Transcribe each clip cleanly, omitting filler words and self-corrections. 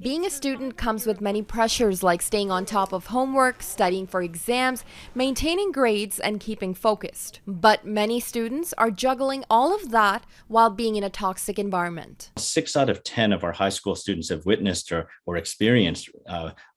Being a student comes with many pressures like staying on top of homework, studying for exams, maintaining grades, and keeping focused. But many students are juggling all of that while being in a toxic environment. 6 out of 10 of our high school students have witnessed or experienced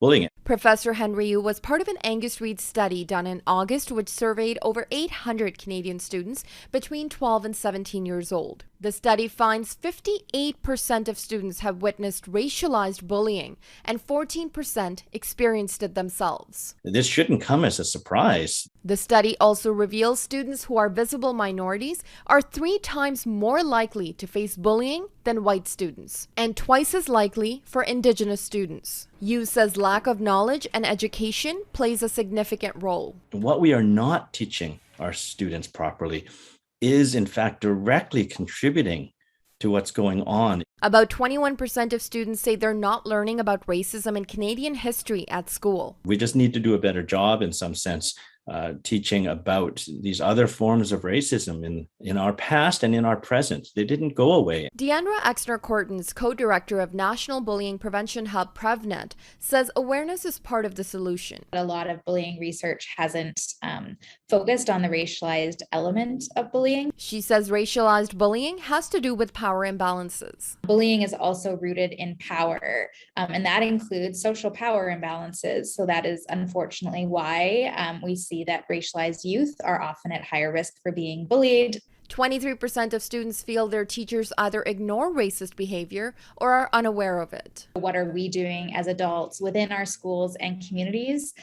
bullying. Professor Henry Yu was part of an Angus Reid study done in August, which surveyed over 800 Canadian students between 12 and 17 years old. The study finds 58% of students have witnessed racialized bullying, and 14% experienced it themselves. This shouldn't come as a surprise. The study also reveals students who are visible minorities are 3 times more likely to face bullying than white students, and twice as likely for Indigenous students. Yu says lack of knowledge and education plays a significant role. What we are not teaching our students properly is in fact directly contributing to what's going on. About 21% of students say they're not learning about racism and Canadian history at school. We just need to do a better job in some sense teaching about these other forms of racism in our past and in our present. They didn't go away. Deandra Exner-Cortons, co-director of National Bullying Prevention Hub PrevNet, says awareness is part of the solution. A lot of bullying research hasn't focused on the racialized element of bullying. She says racialized bullying has to do with power imbalances. Bullying is also rooted in power, and that includes social power imbalances. So that is unfortunately why we see that racialized youth are often at higher risk for being bullied. 23% of students feel their teachers either ignore racist behavior or are unaware of it. What are we doing as adults within our schools and communities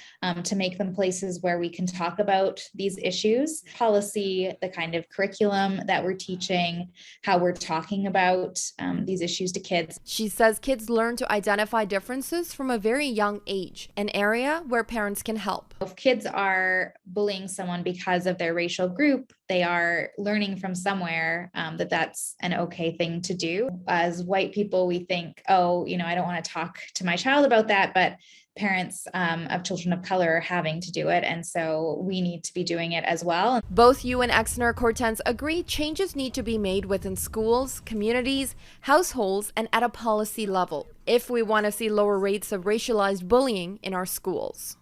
to make them places where we can talk about these issues? Policy, the kind of curriculum that we're teaching, how we're talking about these issues to kids. She says kids learn to identify differences from a very young age, an area where parents can help. If kids are bullying someone because of their racial group, they are learning from somewhere that that's an okay thing to do. As white people, we think, oh, I don't want to talk to my child about that, but parents of children of color are having to do it, and so we need to be doing it as well. Both Yu and Exner-Cortons agree changes need to be made within schools, communities, households, and at a policy level if we want to see lower rates of racialized bullying in our schools.